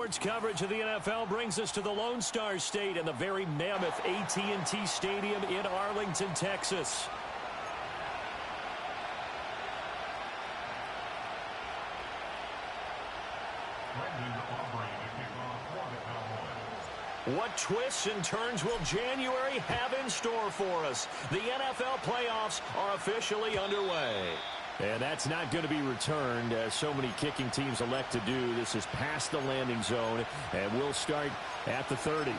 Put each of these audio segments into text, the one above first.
Sports coverage of the NFL brings us to the Lone Star State and the very mammoth AT&T Stadium in Arlington, Texas. What twists and turns will January have in store for us? The NFL playoffs are officially underway. And that's not going to be returned, as so many kicking teams elect to do. This is past the landing zone, and we'll start at the 30.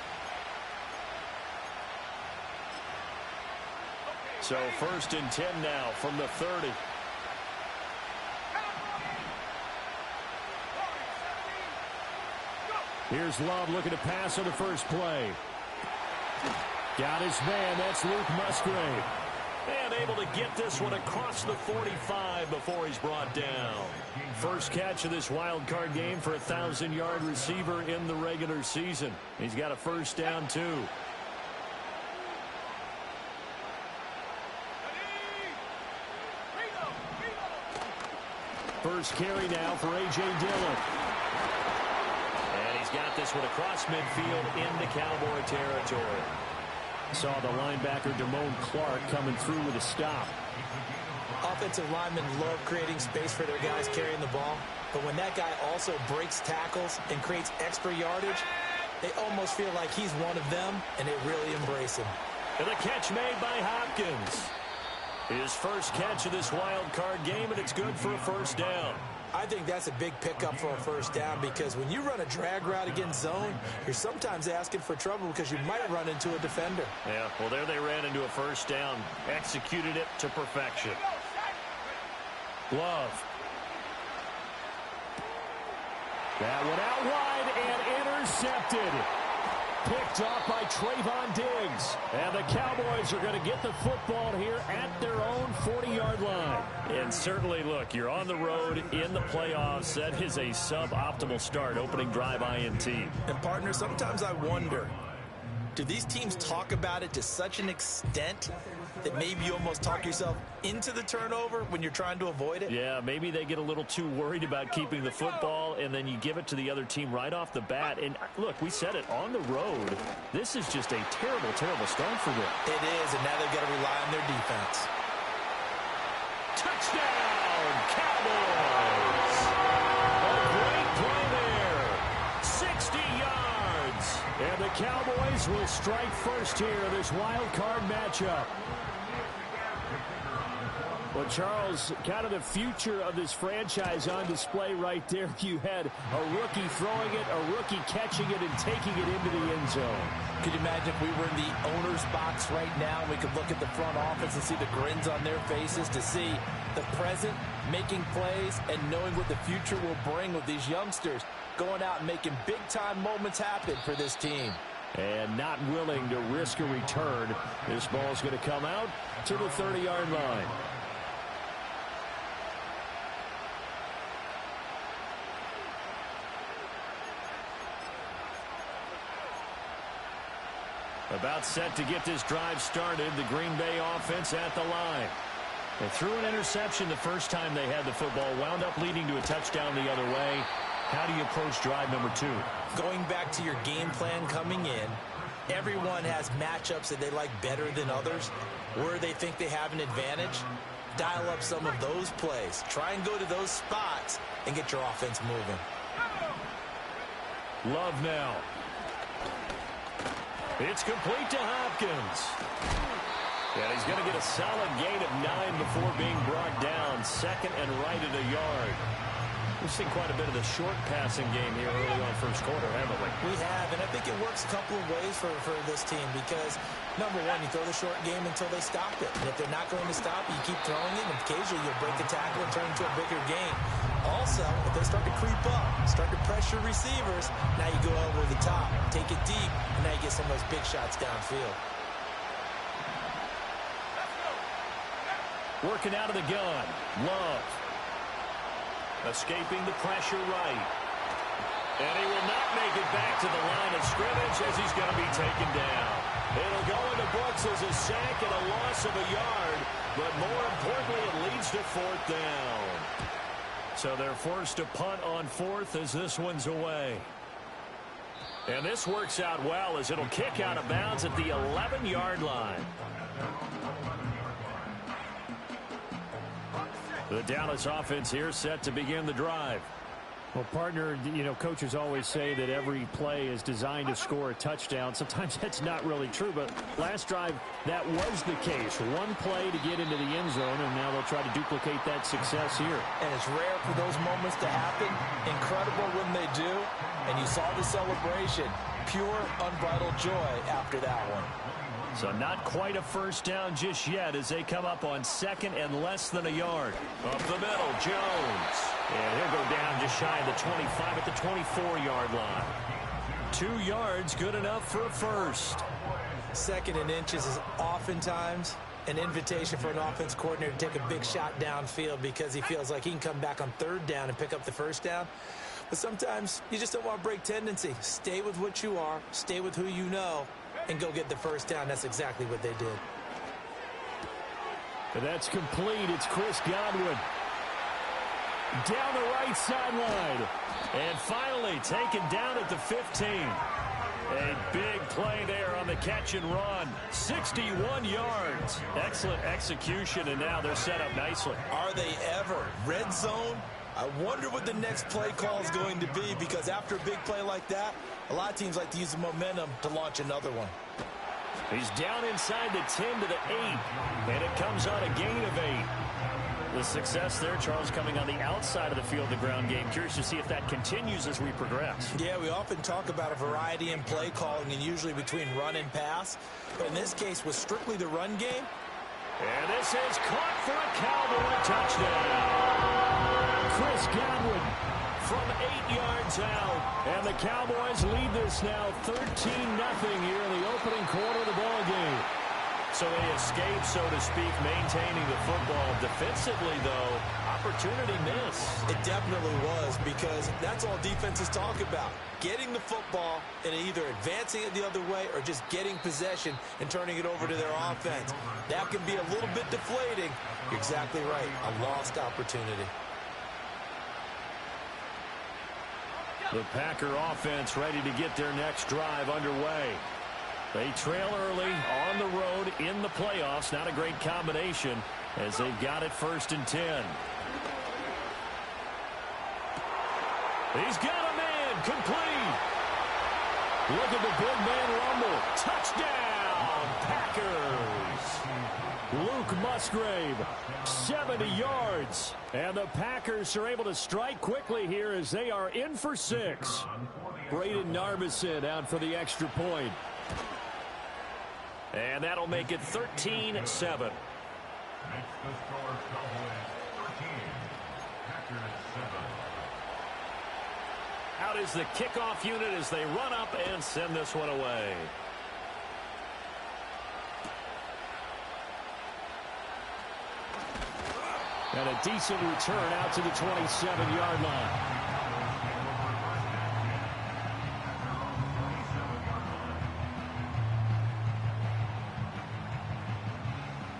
So 1st and 10 now from the 30. Here's Love looking to pass on the first play. Got his man. That's Luke Musgrave. And able to get this one across the 45 before he's brought down. First catch of this wild card game for a 1,000-yard receiver in the regular season. He's got a first down, too. First carry now for A.J. Dillon. And he's got this one across midfield into Cowboy territory. Saw the linebacker Damone Clark coming through with a stop. Offensive linemen love creating space for their guys carrying the ball. But when that guy also breaks tackles and creates extra yardage, they almost feel like he's one of them, and they really embrace him. And the catch made by Hopkins. His first catch of this wild card game, and it's good for a first down. I think that's a big pickup for a first down, because when you run a drag route against zone, you're sometimes asking for trouble because you might run into a defender. Yeah, well, there they ran into a first down. Executed it to perfection. Love. That one out wide and intercepted. Picked off by Trayvon Diggs. And the Cowboys are going to get the football here at their own 40-yard line. And certainly, look, you're on the road in the playoffs. That is a suboptimal start, opening drive INT. And, partner, sometimes I wonder, do these teams talk about it to such an extent that maybe you almost talk yourself into the turnover when you're trying to avoid it? Yeah, maybe they get a little too worried about keeping the football, and then you give it to the other team right off the bat. And, look, we said it, on the road, this is just a terrible, terrible start for them. It is, and now they've got to rely on their defense. Touchdown, Cowboys! A great play there. 60 yards. And the Cowboys will strike first here in this wild card matchup. Well, Charles, kind of the future of this franchise on display right there. You had a rookie throwing it, a rookie catching it, and taking it into the end zone. Could you imagine if we were in the owner's box right now, we could look at the front office and see the grins on their faces, to see the present making plays and knowing what the future will bring with these youngsters going out and making big-time moments happen for this team. And not willing to risk a return. This ball's going to come out to the 30-yard line. About set to get this drive started, the Green Bay offense at the line. They threw an interception the first time they had the football, wound up leading to a touchdown the other way. How do you approach drive number 2? Going back to your game plan coming in, everyone has matchups that they like better than others, where they think they have an advantage. Dial up some of those plays. Try and go to those spots and get your offense moving. Love now. It's complete to Hopkins. And he's going to get a solid gain of 9 before being brought down. Second and right at a yard. We've seen quite a bit of the short passing game here early on first quarter, haven't we? We have, and I think it works a couple of ways for this team because, number one, you throw the short game until they stop it. And if they're not going to stop it, you keep throwing it, and occasionally you'll break a tackle and turn into a bigger game. Also, if they start to creep up, start to pressure receivers, now you go over the top, take it deep, and now you get some of those big shots downfield. Working out of the gun. Love. Escaping the pressure right. And he will not make it back to the line of scrimmage as he's going to be taken down. It'll go in the books as a sack and a loss of a yard, but more importantly, it leads to 4th down. So they're forced to punt on 4th as this one's away. And this works out well as it'll kick out of bounds at the 11-yard line. The Dallas offense here set to begin the drive. Well, partner, you know, coaches always say that every play is designed to score a touchdown. Sometimes that's not really true, but last drive, that was the case. One play to get into the end zone, and now they'll try to duplicate that success here. And it's rare for those moments to happen. Incredible when they do. And you saw the celebration. Pure, unbridled joy after that one. So not quite a first down just yet as they come up on second and less than a yard. Up the middle, Jones. And he'll go down just shy of the 25 at the 24-yard line. 2 yards, good enough for a first. Second and inches is oftentimes an invitation for an offense coordinator to take a big shot downfield because he feels like he can come back on third down and pick up the first down. But sometimes you just don't want to break tendency. Stay with what you are, stay with who you know, and go get the first down. That's exactly what they did. And that's complete. It's Chris Godwin. Down the right sideline. And finally taken down at the 15. A big play there on the catch and run. 61 yards. Excellent execution, and now they're set up nicely. Are they ever? Red zone? I wonder what the next play call is going to be, because after a big play like that, a lot of teams like to use the momentum to launch another one. He's down inside the 10 to the 8, and it comes on a gain of 8. The success there, Charles, coming on the outside of the field, the ground game. Curious to see if that continues as we progress. Yeah, we often talk about a variety in play calling, and usually between run and pass. But in this case, with strictly the run game. And this is caught for a Cowboy touchdown. Chris Godwin from 8 yards out. And the Cowboys lead this now 13-0 here in the opening quarter of the ball game. So they escape, so to speak, maintaining the football. Defensively, though, opportunity miss. It definitely was, because that's all defenses talk about. Getting the football and either advancing it the other way or just getting possession and turning it over to their offense. That can be a little bit deflating. You're exactly right. A lost opportunity. The Packer offense ready to get their next drive underway. They trail early on the road in the playoffs. Not a great combination as they've got it 1st and 10. He's got a man complete. Look at the big man rumble. Touchdown, Packers. Luke Musgrave, 70 yards. And the Packers are able to strike quickly here as they are in for 6. Braden Narbison out for the extra point. And that'll make it 13-7. Out is the kickoff unit as they run up and send this one away. And a decent return out to the 27-yard line.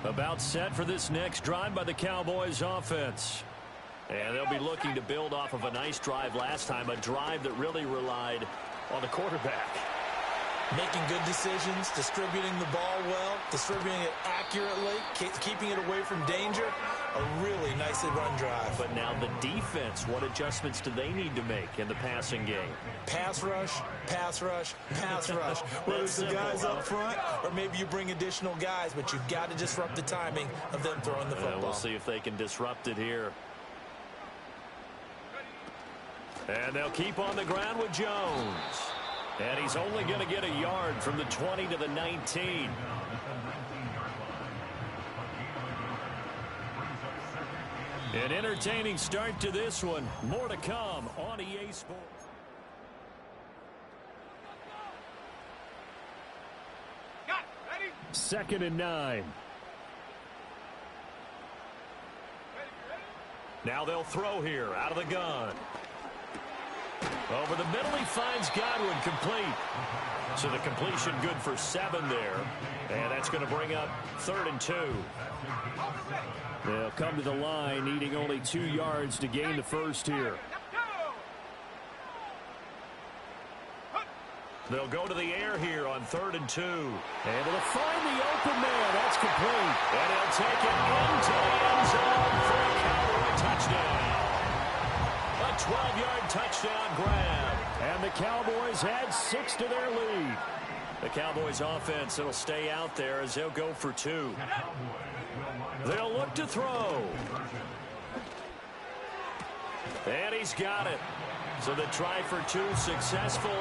About set for this next drive by the Cowboys offense. And they'll be looking to build off of a nice drive last time, a drive that really relied on the quarterback. Making good decisions, distributing the ball well, distributing it accurately, keeping it away from danger. A really nicely run drive. But now the defense, what adjustments do they need to make in the passing game? Pass rush, pass rush, pass rush. Whether it's the guys up front or maybe you bring additional guys, but you've got to disrupt the timing of them throwing the football. We'll see if they can disrupt it here. And they'll keep on the ground with Jones. And he's only going to get a yard from the 20 to the 19. An entertaining start to this one. More to come on EA Sports. Second and 9. Now they'll throw here out of the gun. Over the middle, he finds Godwin complete. So the completion good for 7 there. And that's going to bring up 3rd and 2. They'll come to the line, needing only 2 yards to gain the first here. They'll go to the air here on 3rd and 2. Able to find the open man. That's complete. And he'll take it into the end zone for a Cowboy touchdown. A 12-yard touchdown grab. And the Cowboys add 6 to their lead. The Cowboys offense, it'll stay out there as they'll go for 2. They'll look to throw. And he's got it. So the try for 2 successful.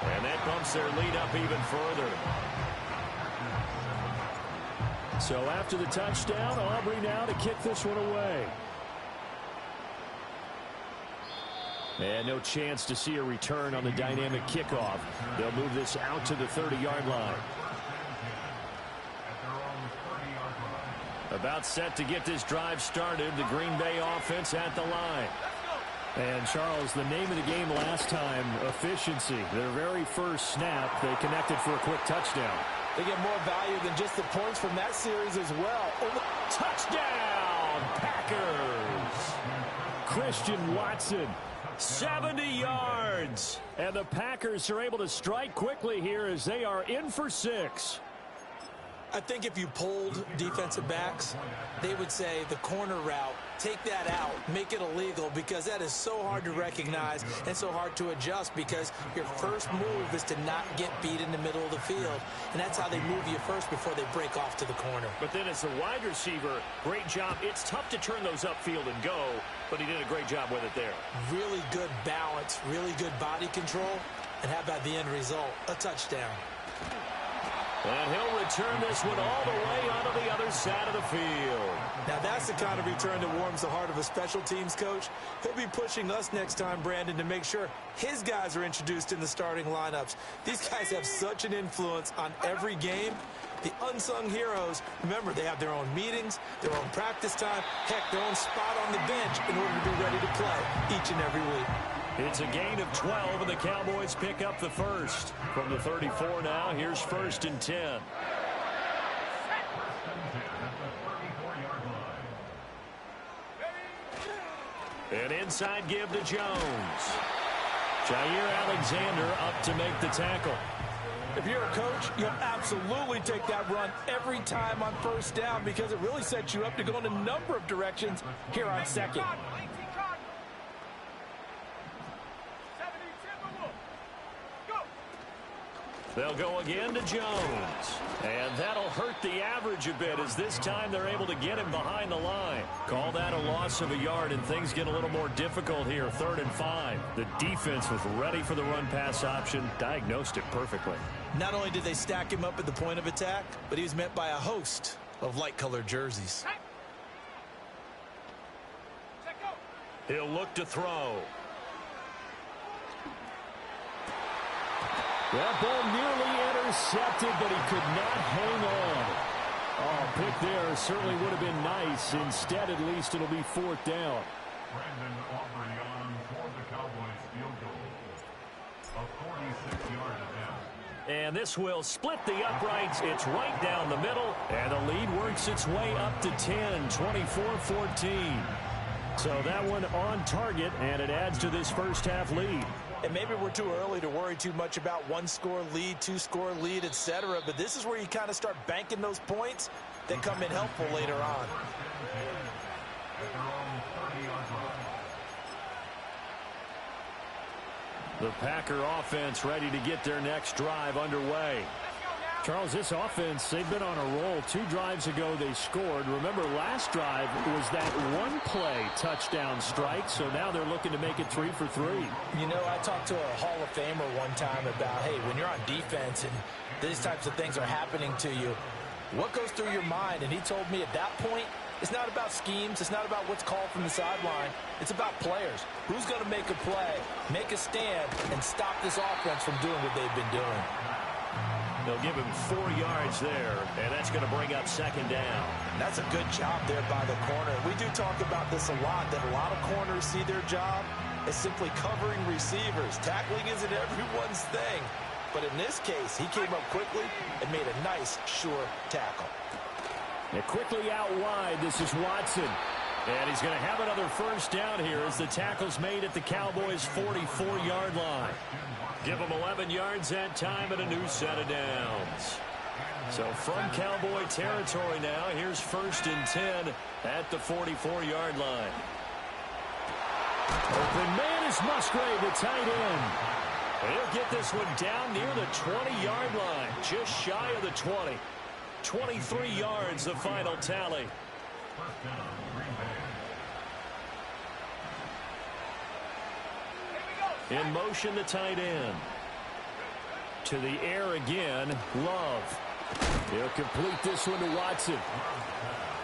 And that bumps their lead up even further. So after the touchdown, Aubrey now to kick this one away. And no chance to see a return on the dynamic kickoff. They'll move this out to the 30-yard line. About set to get this drive started. The Green Bay offense at the line. And, Charles, the name of the game last time, efficiency. Their very first snap, they connected for a quick touchdown. They get more value than just the points from that series as well. Touchdown, Packers! Christian Watson. 70 yards. And the Packers are able to strike quickly here as they are in for 6. I think if you polled defensive backs, they would say the corner route, take that out, make it illegal, because that is so hard to recognize and so hard to adjust, because your first move is to not get beat in the middle of the field, and that's how they move you first before they break off to the corner. But then as a wide receiver, great job. It's tough to turn those upfield and go, but he did a great job with it there. Really good balance, really good body control, and how about the end result? A touchdown. And he'll return this one all the way onto the other side of the field. Now that's the kind of return that warms the heart of a special teams coach. He'll be pushing us next time, Brandon, to make sure his guys are introduced in the starting lineups. These guys have such an influence on every game. The unsung heroes, remember, they have their own meetings, their own practice time, heck, their own spot on the bench in order to be ready to play each and every week. It's a gain of 12, and the Cowboys pick up the first. From the 34 now, here's 1st and 10. An inside give to Jones. Jair Alexander up to make the tackle. If you're a coach, you'll absolutely take that run every time on 1st down, because it really sets you up to go in a number of directions here on 2nd. They'll go again to Jones. And that'll hurt the average a bit, as this time they're able to get him behind the line. Call that a loss of a yard, and things get a little more difficult here. 3rd and 5. The defense was ready for the run-pass option, diagnosed it perfectly. Not only did they stack him up at the point of attack, but he was met by a host of light-colored jerseys. He'll look to throw. That ball nearly intercepted, but he could not hang on. Oh, pick there certainly would have been nice. Instead, at least, it'll be 4th down. Brandon Aubrey on for the Cowboys field goal. A 46-yard attempt. And this will split the uprights. It's right down the middle. And the lead works its way up to 10, 24-14. So that one on target, and it adds to this first half lead. And maybe we're too early to worry too much about 1-score lead, 2-score lead, etc. But this is where you kind of start banking those points that come in helpful later on. The Packer offense ready to get their next drive underway. Charles, this offense, they've been on a roll. 2 drives ago they scored. Remember, last drive was that one-play touchdown strike, so now they're looking to make it 3 for 3. You know, I talked to a Hall of Famer one time about, hey, when you're on defense and these types of things are happening to you, what goes through your mind? And he told me at that point, it's not about schemes. It's not about what's called from the sideline. It's about players. Who's going to make a play, make a stand, and stop this offense from doing what they've been doing? They'll give him 4 yards there, and that's going to bring up 2nd down. That's a good job there by the corner. We do talk about this a lot, that a lot of corners see their job as simply covering receivers. Tackling isn't everyone's thing. But in this case, he came up quickly and made a nice, sure tackle. And quickly out wide, this is Watson. And he's going to have another first down here as the tackle's made at the Cowboys' 44-yard line. Give them 11 yards that time and a new set of downs. So from Cowboy territory now, here's 1st and 10 at the 44-yard line. Open man is Musgrave, the tight end. He'll get this one down near the 20-yard line, just shy of the 20. 23 yards, the final tally. In motion, the tight end. To the air again, Love. He'll complete this one to Watson.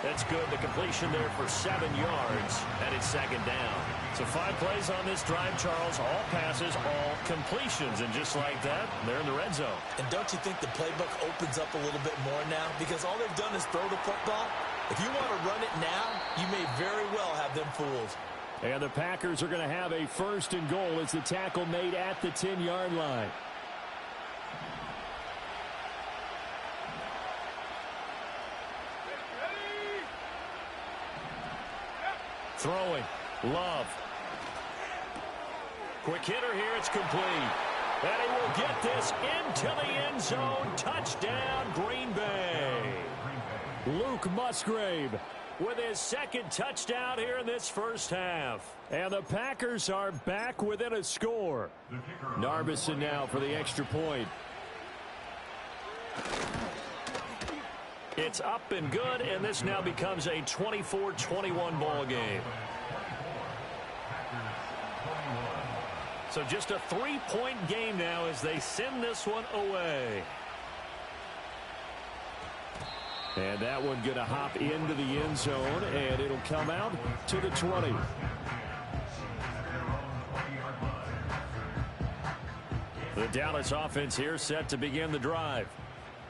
That's good. The completion there for 7 yards, and it's 2nd down. So 5 plays on this drive, Charles. All passes, all completions. And just like that, they're in the red zone. And don't you think the playbook opens up a little bit more now? Because all they've done is throw the football. If you want to run it now, you may very well have them fooled. And the Packers are going to have a 1st and goal as the tackle made at the 10-yard line. Throwing. Love. Quick hitter here. It's complete. And he will get this into the end zone. Touchdown, Green Bay. Luke Musgrave with his 2nd touchdown here in this first half. And the Packers are back within a score. Narbison now for the extra point. It's up and good, and this now becomes a 24-21 ball game. So just a 3-point game now as they send this one away. And that one going to hop into the end zone, and it'll come out to the 20. The Dallas offense here set to begin the drive.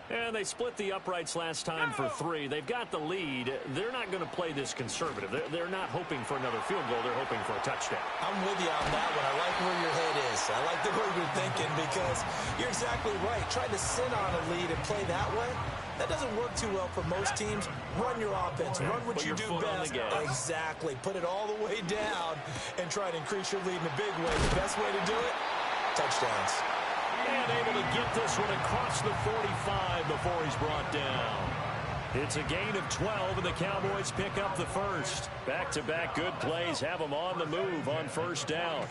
And they split the uprights last time for 3. They've got the lead. They're not going to play this conservative. They're not hoping for another field goal. They're hoping for a touchdown. I'm with you on that one. I like where your head is. I like the way you're thinking because you're exactly right. Trying to sit on a lead and play that way, that doesn't work too well for most teams. Run your offense. Run what you do best. Exactly. Put it all the way down and try to increase your lead in a big way. The best way to do it, touchdowns. And able to get this one across the 45 before he's brought down. It's a gain of 12, and the Cowboys pick up the first. Back-to-back good plays have them on the move on 1st down.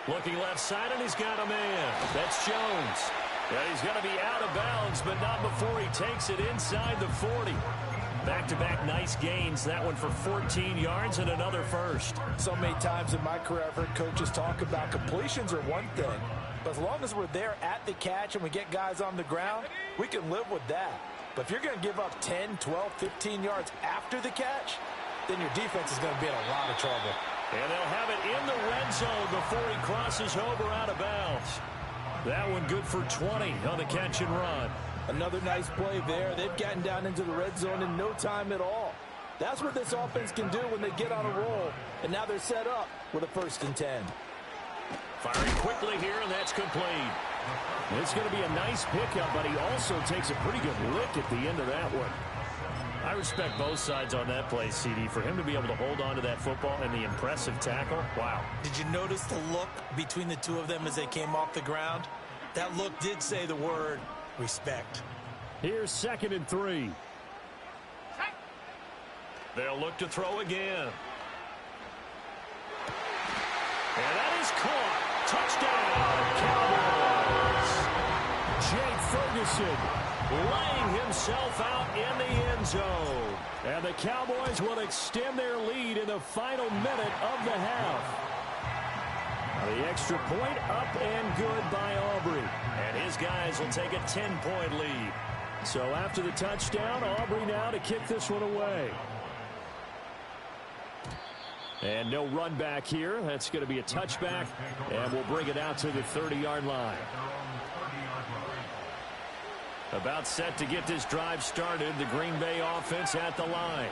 Looking left side, and he's got a man. That's Jones. Yeah, he's going to be out of bounds, but not before he takes it inside the 40. Back-to-back nice gains. That one for 14 yards and another first. So many times in my career, I've heard coaches talk about completions are one thing. But as long as we're there at the catch and we get guys on the ground, we can live with that. But if you're going to give up 10, 12, 15 yards after the catch, then your defense is going to be in a lot of trouble. And they'll have it in the red zone before he crosses over out of bounds. That one good for 20 on the catch and run. Another nice play there. They've gotten down into the red zone in no time at all. That's what this offense can do when they get on a roll. And now they're set up with a 1st and 10. Firing quickly here, and that's complete. It's going to be a nice pickup, but he also takes a pretty good lick at the end of that one. I respect both sides on that play, CD. For him to be able to hold on to that football and the impressive tackle, wow. Did you notice the look between the two of them as they came off the ground? That look did say the word respect. Here's 2nd and 3. They'll look to throw again. And that is caught. Touchdown, Cowboys. Jake Ferguson laying himself out in the end zone. And the Cowboys will extend their lead in the final minute of the half. The extra point up and good by Aubrey. And his guys will take a 10-point lead. So after the touchdown, Aubrey now to kick this one away. And no run back here. That's going to be a touchback. And we'll bring it out to the 30-yard line. About set to get this drive started. The Green Bay offense at the line.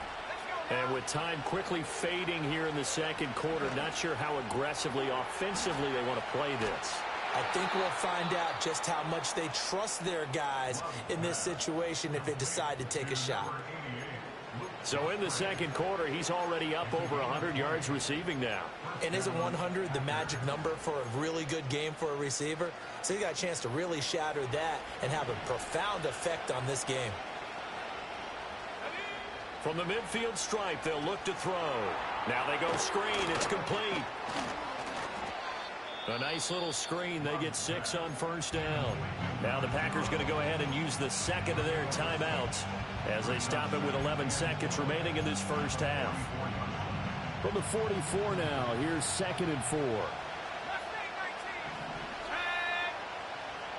And with time quickly fading here in the 2nd quarter, not sure how aggressively, offensively they want to play this. I think we'll find out just how much they trust their guys in this situation if they decide to take a shot. So in the second quarter, he's already up over 100 yards receiving now. And isn't 100 the magic number for a really good game for a receiver? So he got a chance to really shatter that and have a profound effect on this game. From the midfield stripe, they'll look to throw. Now they go screen. It's complete. A nice little screen. They get 6 on first down. Now the Packers going to go ahead and use the second of their timeouts as they stop it with 11 seconds remaining in this first half. From the 44 now, here's 2nd and 4.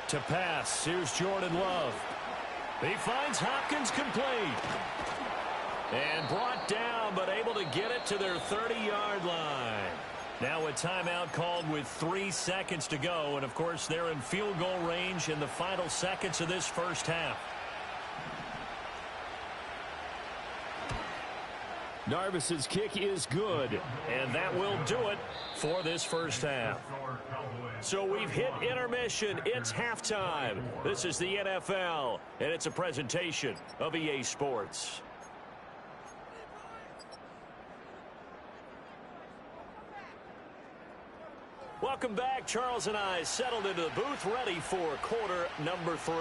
To pass, here's Jordan Love. He finds Hopkins complete. And brought down, but able to get it to their 30-yard line. Now a timeout called with 3 seconds to go. And, of course, they're in field goal range in the final seconds of this first half. Narvis's kick is good. And that will do it for this first half. So we've hit intermission. It's halftime. This is the NFL, and it's a presentation of EA Sports. Welcome back. Charles and I settled into the booth, ready for quarter number 3.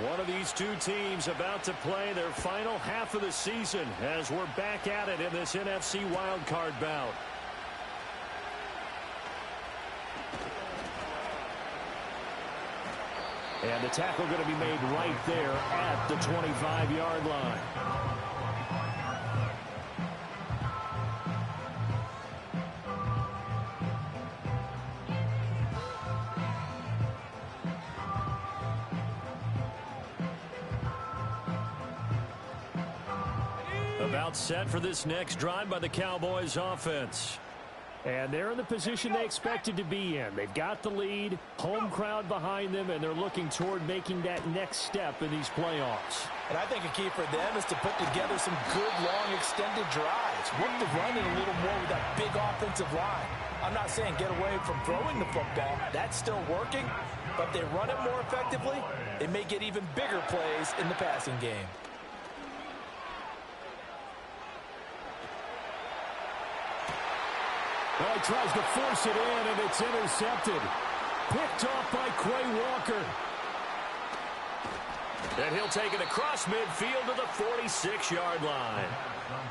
One of these two teams about to play their final half of the season as we're back at it in this NFC wildcard bout. And the tackle going to be made right there at the 25-yard line. About set for this next drive by the Cowboys offense. And they're in the position they expected to be in. They've got the lead, home crowd behind them, and they're looking toward making that next step in these playoffs. And I think a key for them is to put together some good, long, extended drives. Work the run in a little more with that big offensive line. I'm not saying get away from throwing the football. That's still working. But if they run it more effectively, they may get even bigger plays in the passing game. Well, he tries to force it in, and it's intercepted. Picked off by Quay Walker. And he'll take it across midfield to the 46-yard line.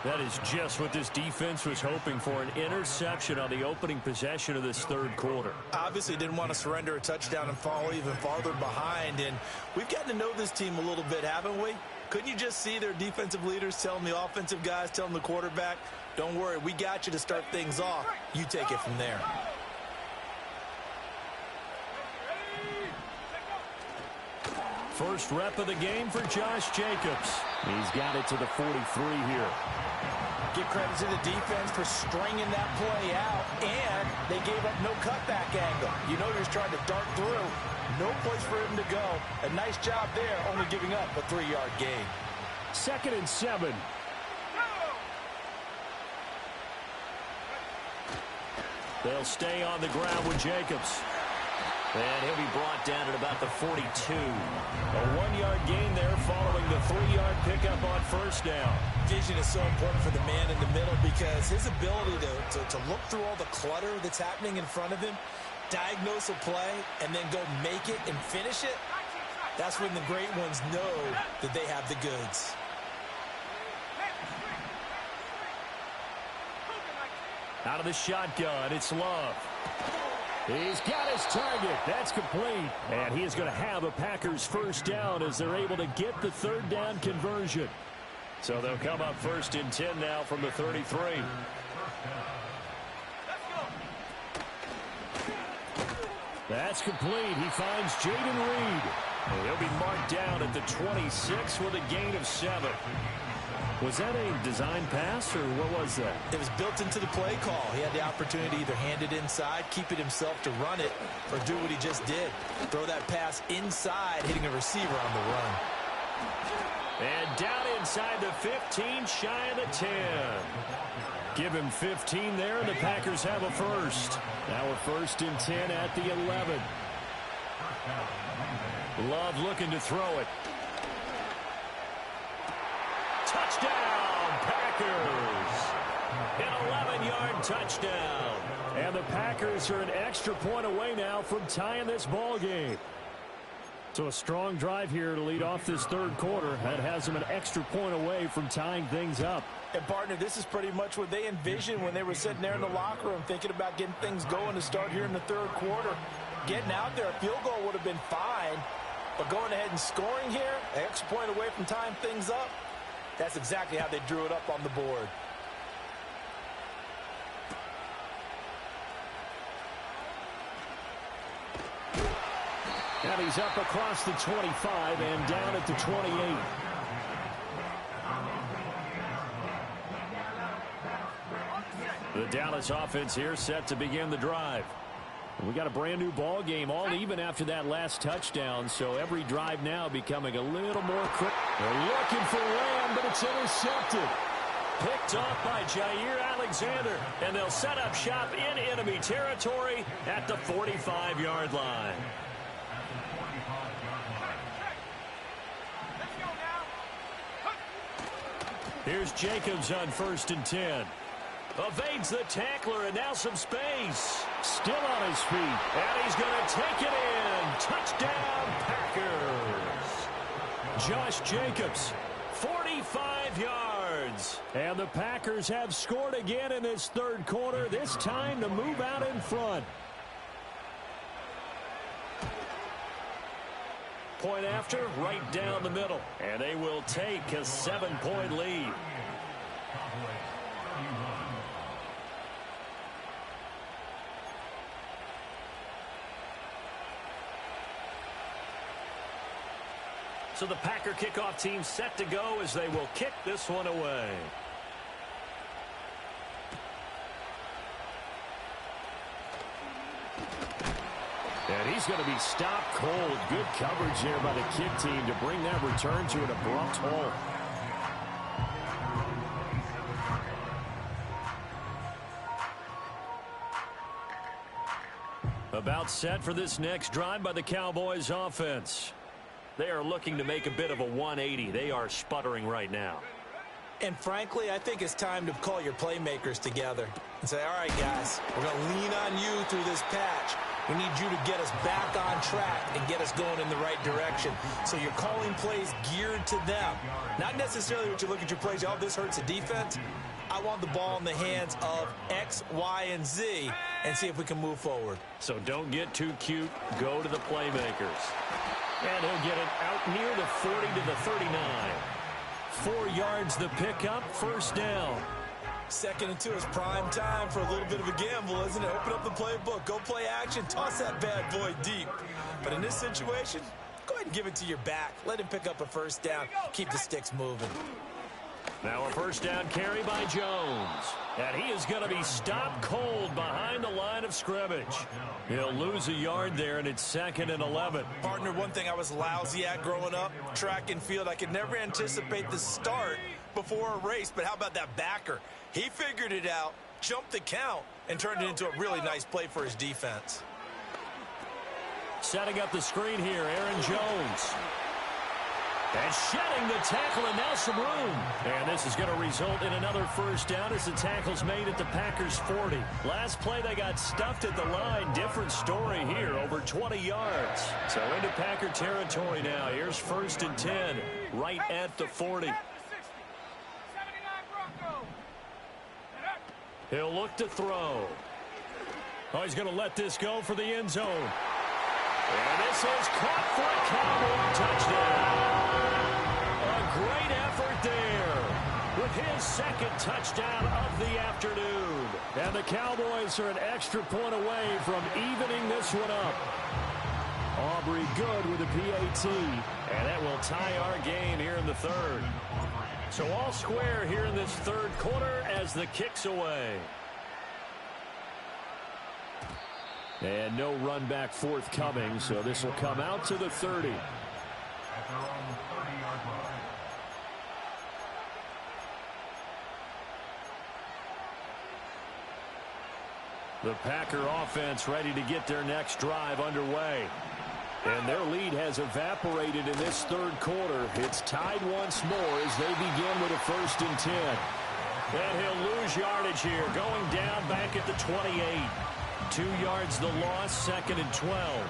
That is just what this defense was hoping for, an interception on the opening possession of this third quarter. Obviously didn't want to surrender a touchdown and fall even farther behind. And we've gotten to know this team a little bit, haven't we? Couldn't you just see their defensive leaders telling the offensive guys, telling the quarterback, don't worry, we got you to start things off. You take it from there. First rep of the game for Josh Jacobs. He's got it to the 43 here. Give credit to the defense for stringing that play out, and they gave up no cutback angle. You know you're just trying to dart through. No place for him to go. A nice job there, only giving up a 3-yard gain. 2nd and 7. They'll stay on the ground with Jacobs. And he'll be brought down at about the 42. A 1-yard gain there following the 3-yard pickup on first down. Vision is so important for the man in the middle because his ability to look through all the clutter that's happening in front of him, diagnose a play, and then go make it and finish it, that's when the great ones know that they have the goods. Out of the shotgun, it's Love. He's got his target. That's complete. And he is going to have a Packers first down as they're able to get the third down conversion. So they'll come up 1st and 10 now from the 33. That's complete. He finds Jaden Reed. And he'll be marked down at the 26 with a gain of 7. Was that a design pass, or what was that? It was built into the play call. He had the opportunity to either hand it inside, keep it himself to run it, or do what he just did. Throw that pass inside, hitting a receiver on the run. And down inside the 15, shy of the 10. Give him 15 there, and the Packers have a first. Now a 1st and 10 at the 11. Love looking to throw it. Touchdown, Packers. An 11-yard touchdown. And the Packers are an extra point away now from tying this ball game. So a strong drive here to lead off this third quarter. That has them an extra point away from tying things up. And, partner, this is pretty much what they envisioned when they were sitting there in the locker room thinking about getting things going to start here in the third quarter. Getting out there, a field goal would have been fine. But going ahead and scoring here, an extra point away from tying things up, that's exactly how they drew it up on the board. And he's up across the 25 and down at the 28. The Dallas offense here set to begin the drive. We got a brand new ball game, all even after that last touchdown, so every drive now becoming a little more quick. They're looking for Lamb, but it's intercepted. Picked off by Jair Alexander, and they'll set up shop in enemy territory at the 45-yard line. Here's Jacobs on 1st and 10. Evades the tackler, and now some space. Still on his feet. And he's going to take it in. Touchdown, Packers. Josh Jacobs, 45 yards. And the Packers have scored again in this third quarter, this time to move out in front. Point after, right down the middle. And they will take a 7-point lead. So the Packer kickoff team set to go as they will kick this one away. And he's going to be stopped cold. Good coverage there by the kick team to bring that return to an abrupt halt. About set for this next drive by the Cowboys offense. They are looking to make a bit of a 180. They are sputtering right now. And frankly, I think it's time to call your playmakers together and say, all right, guys, we're going to lean on you through this patch. We need you to get us back on track and get us going in the right direction. So you're calling plays geared to them. Not necessarily what you look at your plays, oh, this hurts the defense. I want the ball in the hands of X, Y, and Z and see if we can move forward. So don't get too cute. Go to the playmakers. And he'll get it out near the 40 to the 39. 4 yards the pickup, first down. 2nd and 2 is prime time for a little bit of a gamble, isn't it? Open up the playbook, go play action, toss that bad boy deep. But in this situation, go ahead and give it to your back. Let him pick up a first down. Keep the sticks moving. Now a first down carry by Jones. And he is going to be stopped cold behind the line of scrimmage. He'll lose a yard there, and it's 2nd and 11. Partner, one thing I was lousy at growing up, track and field, I could never anticipate the start before a race. But how about that backer? He figured it out, jumped the count, and turned it into a really nice play for his defense. Setting up the screen here, Aaron Jones. And shedding the tackle, and now some room. And this is going to result in another first down as the tackle's made at the Packers' 40. Last play, they got stuffed at the line. Different story here, over 20 yards. So into Packer territory now. Here's 1st and 10, right at the 40. He'll look to throw. Oh, he's going to let this go for the end zone. And this is caught for a Cowboy touchdown. A great effort there with his 2nd touchdown of the afternoon. And the Cowboys are an extra point away from evening this one up. Aubrey good with a PAT. And that will tie our game here in the 3rd. So all square here in this 3rd quarter as the kick's away. And no run back forthcoming, so this will come out to the 30. At their own 30-yard line. The Packer offense ready to get their next drive underway. And their lead has evaporated in this third quarter. It's tied once more as they begin with a 1st and 10. And he'll lose yardage here, going down back at the 28. 2 yards the loss, 2nd and 12.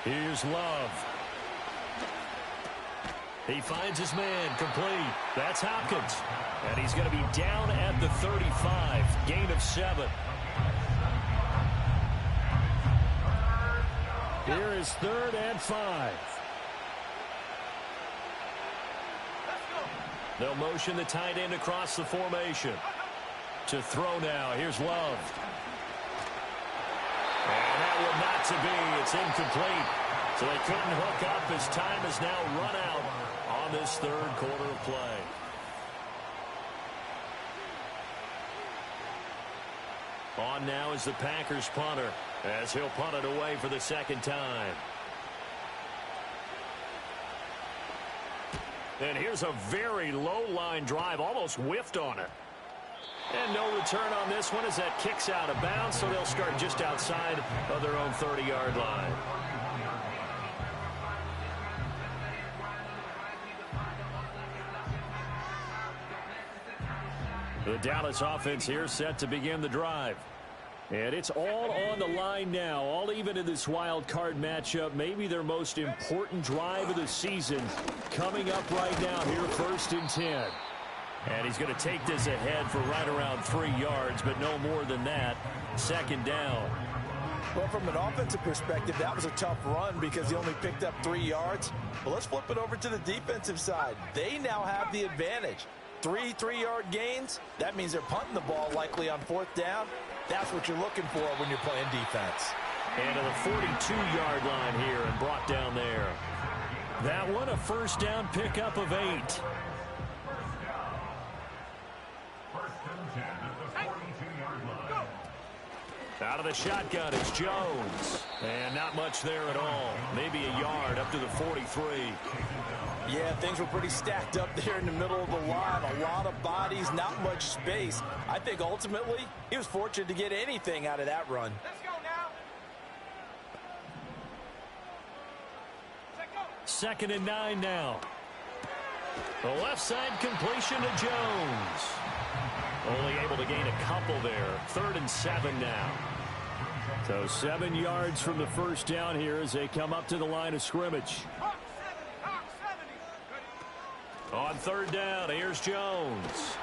Here's Love. He finds his man, complete. That's Hopkins. And he's going to be down at the 35. Gain of 7. Here is 3rd and 5. They'll motion the tight end across the formation. To throw now. Here's Love. And that will not to be. It's incomplete. So they couldn't hook up as time has now run out on this third quarter of play. On now is the Packers punter as he'll punt it away for the 2nd time. And here's a very low line drive, almost whiffed on it. And no return on this one as that kicks out of bounds, so they'll start just outside of their own 30-yard line. The Dallas offense here set to begin the drive. And it's all on the line now, all even in this wild card matchup. Maybe their most important drive of the season coming up right now here, 1st and 10. And he's going to take this ahead for right around 3 yards, but no more than that. 2nd down. Well, from an offensive perspective, that was a tough run because he only picked up 3 yards. But let's flip it over to the defensive side. They now have the advantage. 3 3-yard gains, that means they're punting the ball likely on 4th down. That's what you're looking for when you're playing defense. And to the 42-yard line here and brought down there. That one a 1st down pickup of 8. Out of the shotgun, it's Jones. And not much there at all. Maybe a yard up to the 43. Yeah, things were pretty stacked up there in the middle of the line. A lot of bodies, not much space. I think ultimately he was fortunate to get anything out of that run. Let's go now. 2nd and 9 now. The left side completion to Jones. Only able to gain a couple there. 3rd and 7 now. So 7 yards from the 1st down here as they come up to the line of scrimmage. On 3rd down, here's Jones.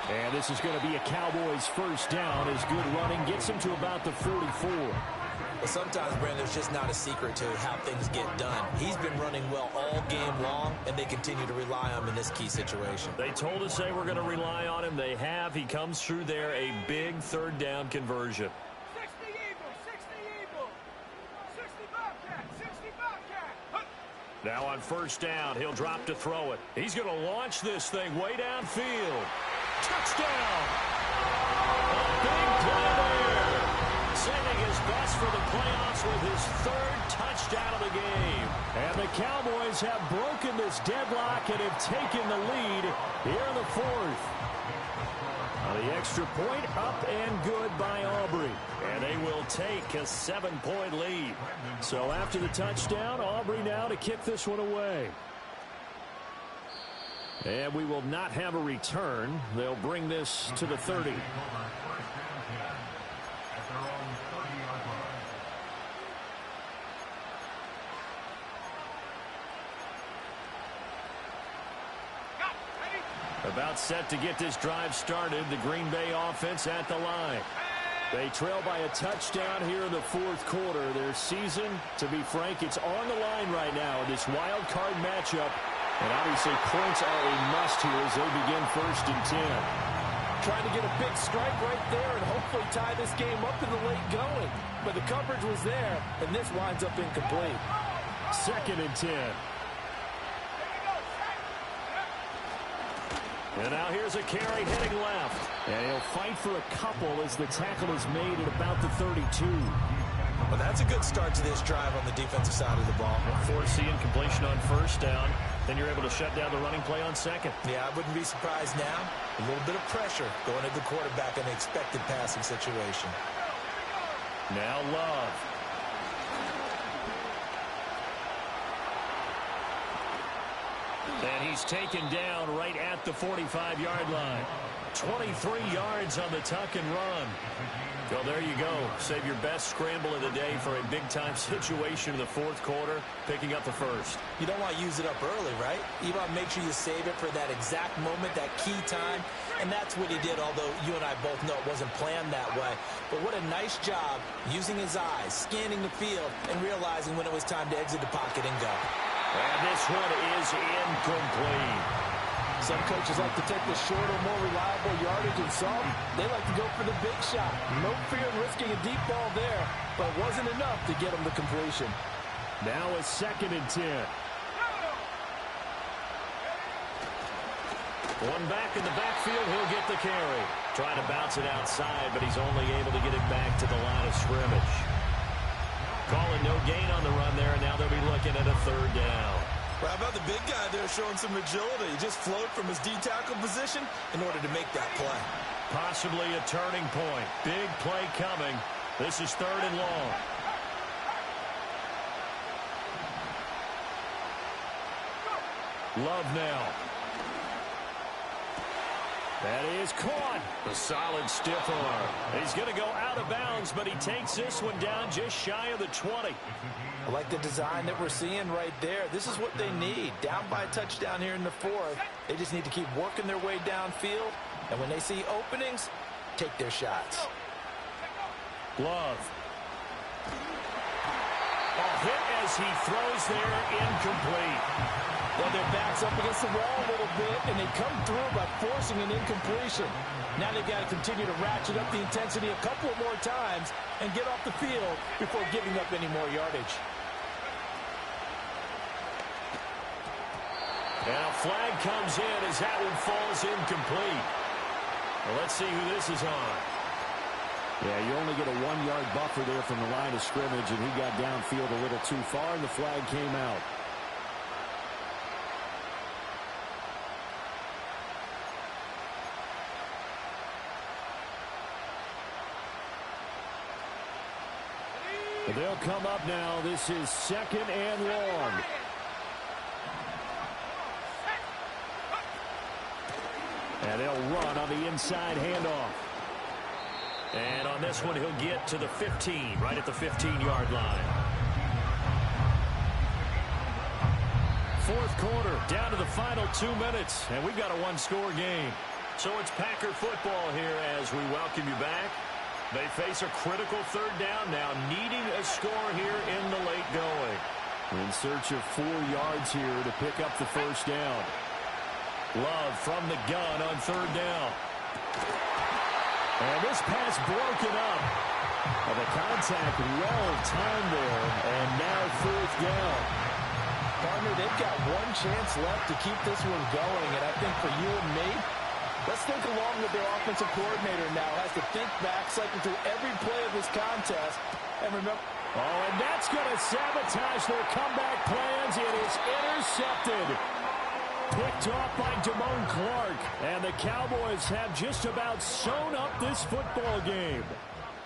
And this is going to be a Cowboys 1st down as good running gets him to about the 44. Well, sometimes, Brandon, there's just not a secret to how things get done. He's been running well all game long, and they continue to rely on him in this key situation. They told us they were going to rely on him. They have. He comes through there, a big 3rd down conversion. 60 Eagles, 60 Eagles, 60 Bobcat, 60 Bobcat. Now on 1st down, he'll drop to throw it. He's going to launch this thing way downfield. Touchdown! A big play there. Saving his best for the playoffs with his 3rd touchdown of the game. And the Cowboys have broken this deadlock and have taken the lead here in the 4th. The extra point up and good by Aubrey. And they will take a 7-point lead. So after the touchdown, Aubrey now to kick this one away. And we will not have a return. They'll bring this to the 30. About set to get this drive started. The Green Bay offense at the line. They trail by a touchdown here in the 4th quarter. Their season, to be frank, it's on the line right now in this wild card matchup. And obviously points are a must here as they begin 1st and 10. Trying to get a big strike right there and hopefully tie this game up in the late going. But the coverage was there, and this winds up incomplete. 2nd and 10. And now here's a carry heading left. And he'll fight for a couple as the tackle is made at about the 32. Well, that's a good start to this drive on the defensive side of the ball. Forcing completion on 1st down. then you're able to shut down the running play on second. Yeah, I wouldn't be surprised now. A little bit of pressure going at the quarterback in the expected passing situation. Now Love. And he's taken down right at the 45-yard line. 23 yards on the tuck and run. Well, there you go. Save your best scramble of the day for a big-time situation in the fourth quarter, picking up the first. You don't want to use it up early, right? You want to make sure you save it for that exact moment, that key time, and that's what he did, although you and I both know it wasn't planned that way. But what a nice job using his eyes, scanning the field, and realizing when it was time to exit the pocket and go. And this one is incomplete. Some coaches like to take the shorter, more reliable yardage, and some, they like to go for the big shot. No fear in risking a deep ball there, but it wasn't enough to get him the completion. Now a 2nd and 10. One back in the backfield, he'll get the carry. Trying to bounce it outside, but he's only able to get it back to the line of scrimmage. Calling no gain on the run there, and now they'll be looking at a 3rd down. Well, how about the big guy there showing some agility? He just flowed from his D-tackle position in order to make that play. Possibly a turning point. Big play coming. This is 3rd and long. Love now. That is caught. A solid stiff arm. He's going to go out of bounds, but he takes this one down just shy of the 20. I like the design that we're seeing right there. This is what they need. Down by a touchdown here in the 4th. They just need to keep working their way downfield. And when they see openings, take their shots. Love. A hit as he throws there, incomplete. Well, their back's up against the wall a little bit, and they come through by forcing an incompletion. Now they've got to continue to ratchet up the intensity a couple of more times and get off the field before giving up any more yardage. And a flag comes in as that one falls incomplete. Well, let's see who this is on. Yeah, you only get a 1-yard buffer there from the line of scrimmage, and he got downfield a little too far, and the flag came out. They'll come up now. This is 2nd and long. And they'll run on the inside handoff. And on this one, he'll get to the 15, right at the 15-yard line. 4th quarter, down to the final 2 minutes, and we've got a 1-score game. So it's Packer football here as we welcome you back. They face a critical 3rd down now, needing a score here in the late going. In search of 4 yards here to pick up the 1st down. Love from the gun on 3rd down. And this pass broken up. Well, the contact well timed there, and now 4th down. Partner, they've got one chance left to keep this one going, and I think for you and me, let's think along with their offensive coordinator now. Has to think back, cycle through every play of this contest, and remember. Oh, and that's going to sabotage their comeback plans. It is intercepted. Picked off by Damone Clark. And the Cowboys have just about sewn up this football game.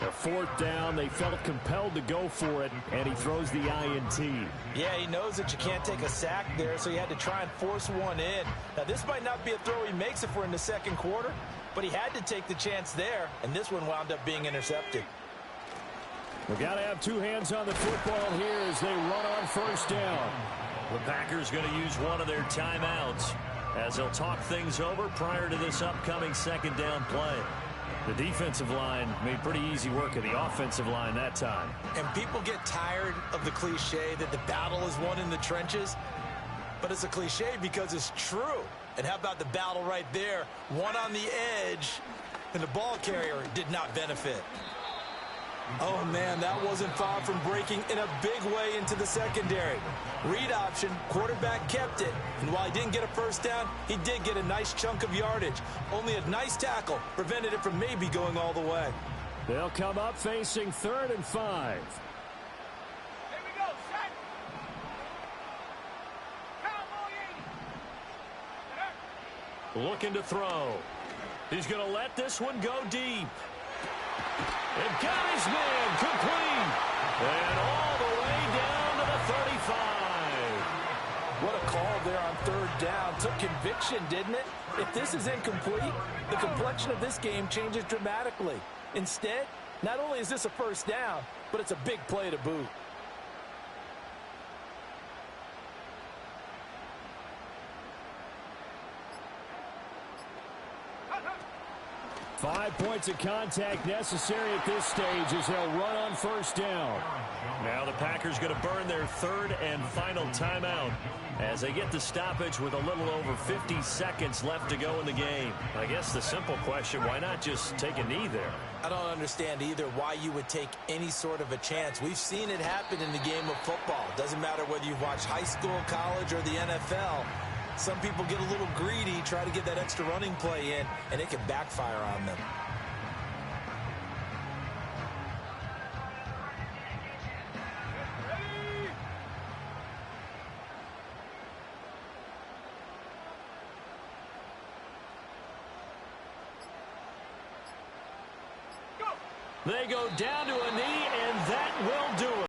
A 4th down, they felt compelled to go for it, and he throws the INT. Yeah, he knows that you can't take a sack there, so he had to try and force one in. Now, this might not be a throw he makes if we're in the 2nd quarter, but he had to take the chance there, and this one wound up being intercepted. We've got to have 2 hands on the football here as they run on 1st down. The Packers going to use one of their timeouts as they'll talk things over prior to this upcoming 2nd down play. The defensive line made pretty easy work of the offensive line that time. And people get tired of the cliche that the battle is won in the trenches, but it's a cliche because it's true. And how about the battle right there? One on the edge, and the ball carrier did not benefit. Oh, man, that wasn't far from breaking in a big way into the secondary. Read option, quarterback kept it. And while he didn't get a 1st down, he did get a nice chunk of yardage. Only a nice tackle prevented it from maybe going all the way. They'll come up facing 3rd and 5. Here we go, set. Cowboy 80. Looking to throw. He's going to let this one go deep. And got his man complete. And all the way down to the 35. What a call there on third down. Took conviction, didn't it? If this is incomplete, the complexion of this game changes dramatically. Instead, not only is this a first down, but it's a big play to boot. 5 points of contact necessary at this stage as they'll run on first down. Now the Packers going to burn their third and final timeout as they get the stoppage with a little over 50 seconds left to go in the game. I guess the simple question, why not just take a knee there? I don't understand either why you would take any sort of a chance. We've seen it happen in the game of football. Doesn't matter whether you've watched high school, college, or the NFL. Some people get a little greedy, try to get that extra running play in, and it can backfire on them. They go down to a knee, and that will do it.